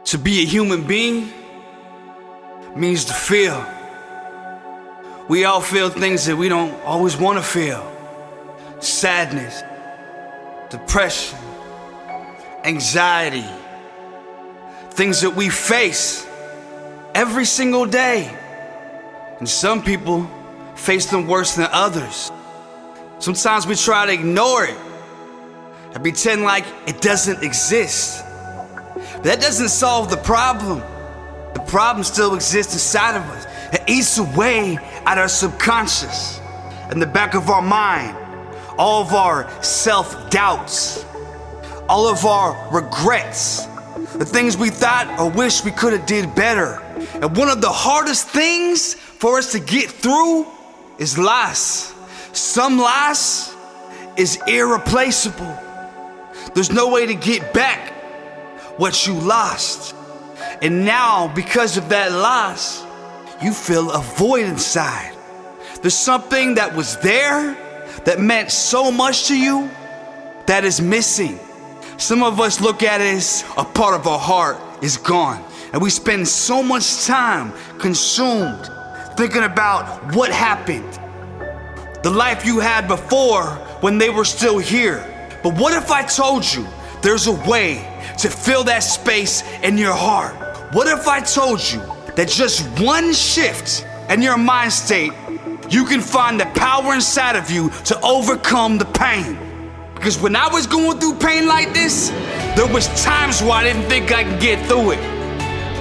To be a human being means to feel. We all feel things that we don't always want to feel. Sadness, depression, anxiety, things that we face every single day. And some people face them worse than others. Sometimes we try to ignore it and pretend like it doesn't exist. But that doesn't solve the problem. The problem still exists inside of us. It eats away at our subconscious, in the back of our mind, all of our self-doubts, all of our regrets, the things we thought or wish we could have did better. And one of the hardest things for us to get through is loss. Some loss is irreplaceable. There's no way to get back what you lost. And now, because of that loss, you feel a void inside. There's something that was there that meant so much to you that is missing. Some of us look at it as a part of our heart is gone. And we spend so much time consumed thinking about what happened, the life you had before when they were still here. But what if I told you there's a way to fill that space in your heart? What if I told you that just one shift in your mind state, you can find the power inside of you to overcome the pain? Because when I was going through pain like this, there was times where I didn't think I could get through it.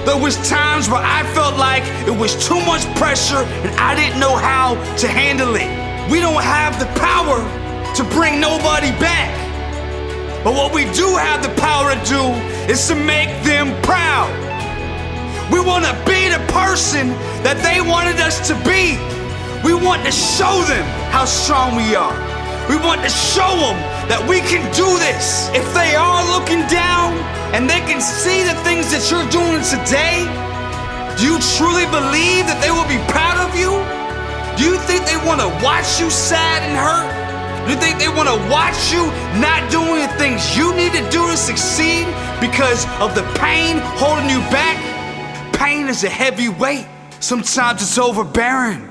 There was times where I felt like it was too much pressure and I didn't know how to handle it. We don't have the power to bring nobody back. But what we do have the power to do is to make them proud. We want to be the person that they wanted us to be. We want to show them how strong we are. We want to show them that we can do this. If they are looking down and they can see the things that you're doing today, do you truly believe that they will be proud of you? Do you think they want to watch you sad and hurt? Do you think they want to watch you not doing the things you need to do to succeed because of the pain holding you back? Pain is a heavy weight. Sometimes it's overbearing.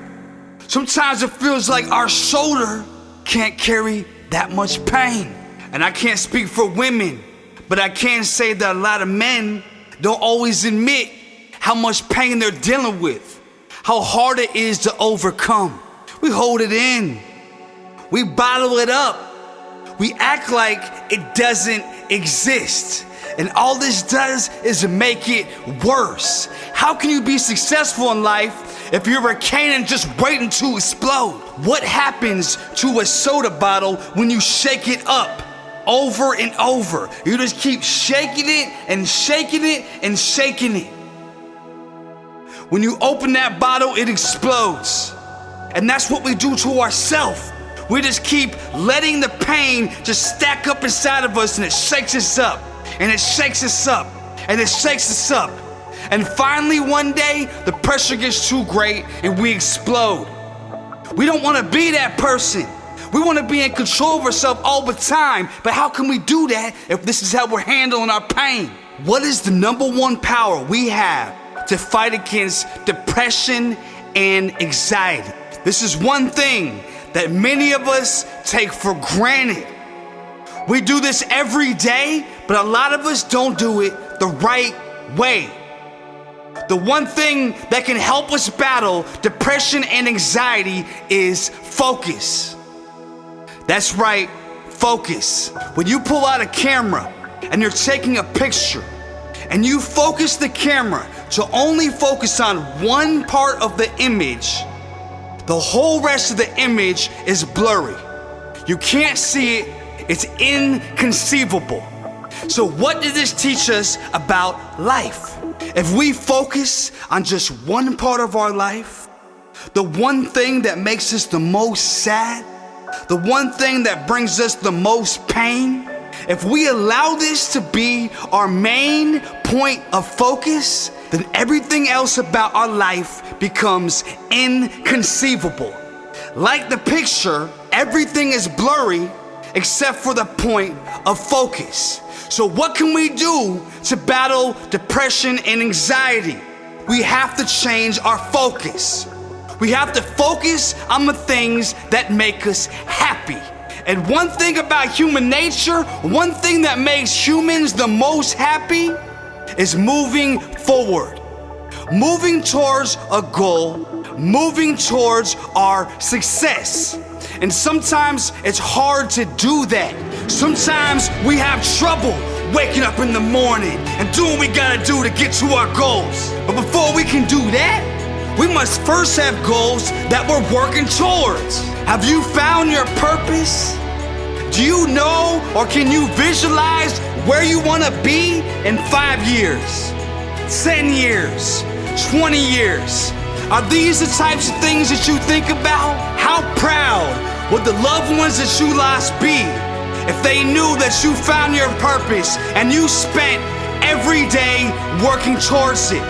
Sometimes it feels like our shoulder can't carry that much pain. And I can't speak for women, but I can say that a lot of men don't always admit how much pain they're dealing with, how hard it is to overcome. We hold it in. We bottle it up. We act like it doesn't exist. And all this does is make it worse. How can you be successful in life if you're a cannon just waiting to explode? What happens to a soda bottle when you shake it up over and over? You just keep shaking it and shaking it and shaking it. When you open that bottle, it explodes. And that's what we do to ourselves. We just keep letting the pain just stack up inside of us, and it shakes us up, and it shakes us up, and it shakes us up. And finally one day, the pressure gets too great and we explode. We don't want to be that person. We want to be in control of ourselves all the time. But how can we do that if this is how we're handling our pain? What is the number one power we have to fight against depression and anxiety? This is one thing that many of us take for granted. We do this every day, but a lot of us don't do it the right way. The one thing that can help us battle depression and anxiety is focus. That's right, focus. When you pull out a camera and you're taking a picture and you focus the camera to only focus on one part of the image, the whole rest of the image is blurry. You can't see it. It's inconceivable. So what does this teach us about life? If we focus on just one part of our life, the one thing that makes us the most sad, the one thing that brings us the most pain, if we allow this to be our main point of focus, then everything else about our life becomes inconceivable. Like the picture, everything is blurry except for the point of focus. So what can we do to battle depression and anxiety? We have to change our focus. We have to focus on the things that make us happy. And one thing about human nature, one thing that makes humans the most happy is moving forward, moving towards a goal, moving towards our success. And sometimes it's hard to do that. Sometimes we have trouble waking up in the morning and doing what we gotta do to get to our goals. But before we can do that, we must first have goals that we're working towards. Have you found your purpose? Do you know or can you visualize where you want to be in 5 years, 10 years, 20 years? Are these the types of things that you think about? How proud would the loved ones that you lost be if they knew that you found your purpose and you spent every day working towards it?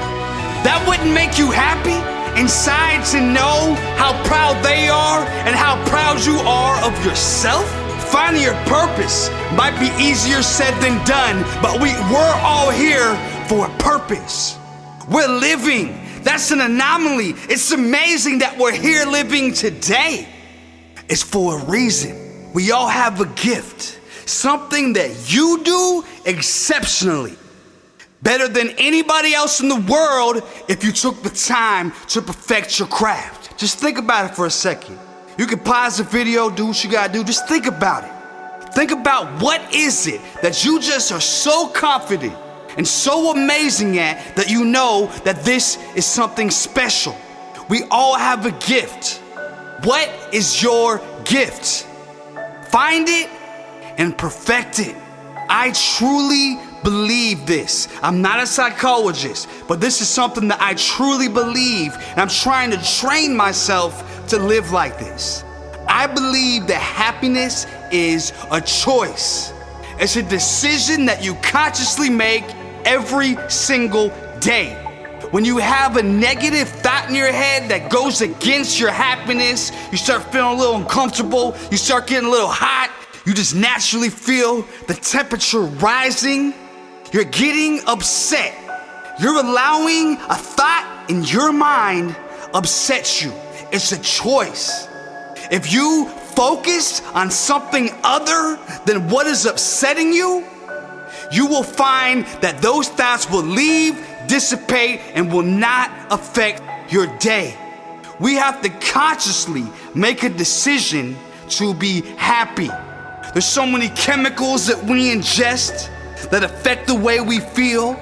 That wouldn't make you happy inside to know how proud they are and how proud you are of yourself? Finding your purpose might be easier said than done, but we're all here for a purpose. We're living. That's an anomaly. It's amazing that we're here living today. It's for a reason. We all have a gift, something that you do exceptionally, better than anybody else in the world if you took the time to perfect your craft. Just think about it for a second. You can pause the video, do what you gotta do, just think about it. Think about what is it that you just are so confident and so amazing at that you know that this is something special. We all have a gift. What is your gift? Find it and perfect it. I truly believe this. I'm not a psychologist, but this is something that I truly believe, and I'm trying to train myself to live like this. I believe that happiness is a choice. It's a decision that you consciously make every single day. When you have a negative thought in your head that goes against your happiness, you start feeling a little uncomfortable, you start getting a little hot, you just naturally feel the temperature rising. You're getting upset. You're allowing a thought in your mind upset you. It's a choice. If you focus on something other than what is upsetting you, you will find that those thoughts will leave, dissipate, and will not affect your day. We have to consciously make a decision to be happy. There's so many chemicals that we ingest that affect the way we feel.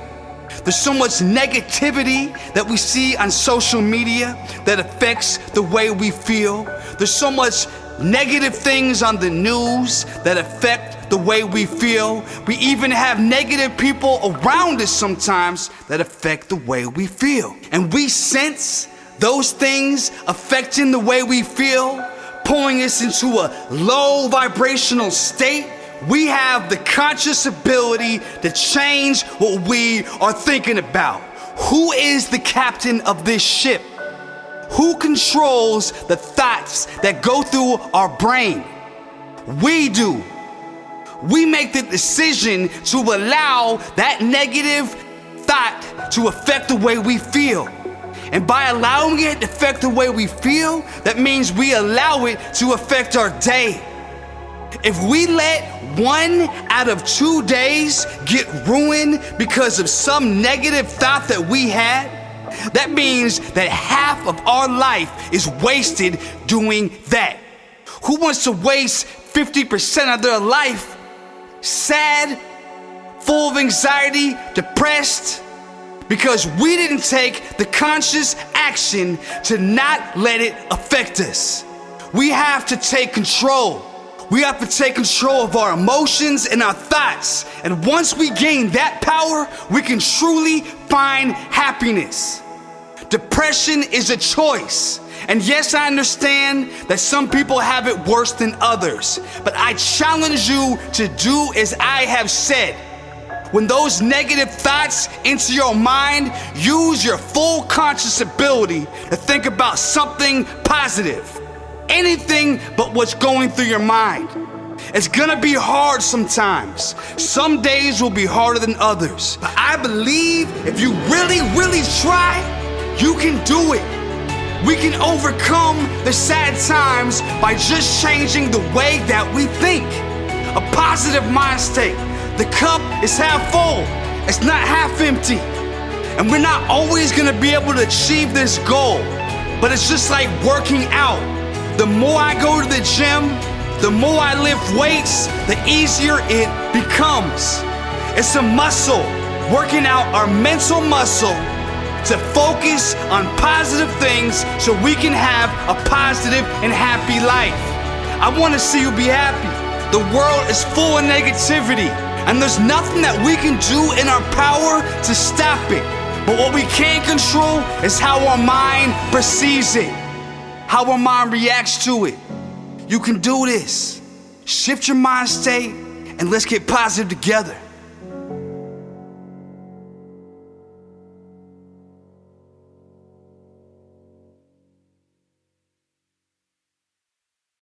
There's so much negativity that we see on social media that affects the way we feel. There's so much negative things on the news that affect the way we feel. We even have negative people around us sometimes that affect the way we feel. And we sense those things affecting the way we feel, pulling us into a low vibrational state. We have the conscious ability to change what we are thinking about. Who is the captain of this ship? Who controls the thoughts that go through our brain? We do. We make the decision to allow that negative thought to affect the way we feel. And by allowing it to affect the way we feel, that means we allow it to affect our day. If we let 1 out of 2 days get ruined because of some negative thought that we had, that means that half of our life is wasted doing that. Who wants to waste 50% of their life sad, full of anxiety, depressed, because we didn't take the conscious action to not let it affect us? We have to take control. We have to take control of our emotions and our thoughts. And once we gain that power, we can truly find happiness. Depression is a choice. And yes, I understand that some people have it worse than others. But I challenge you to do as I have said. When those negative thoughts enter your mind, use your full conscious ability to think about something positive. Anything but what's going through your mind. It's gonna be hard sometimes. Some days will be harder than others. But I believe if you really, really try, you can do it. We can overcome the sad times by just changing the way that we think. A positive mind state. The cup is half full, it's not half empty. And we're not always gonna be able to achieve this goal, but it's just like working out. The more I go to the gym, the more I lift weights, the easier it becomes. It's a muscle, working out our mental muscle to focus on positive things so we can have a positive and happy life. I want to see you be happy. The world is full of negativity, and there's nothing that we can do in our power to stop it. But what we can control is how our mind perceives it, how our mind reacts to it. You can do this. Shift your mind state and let's get positive together.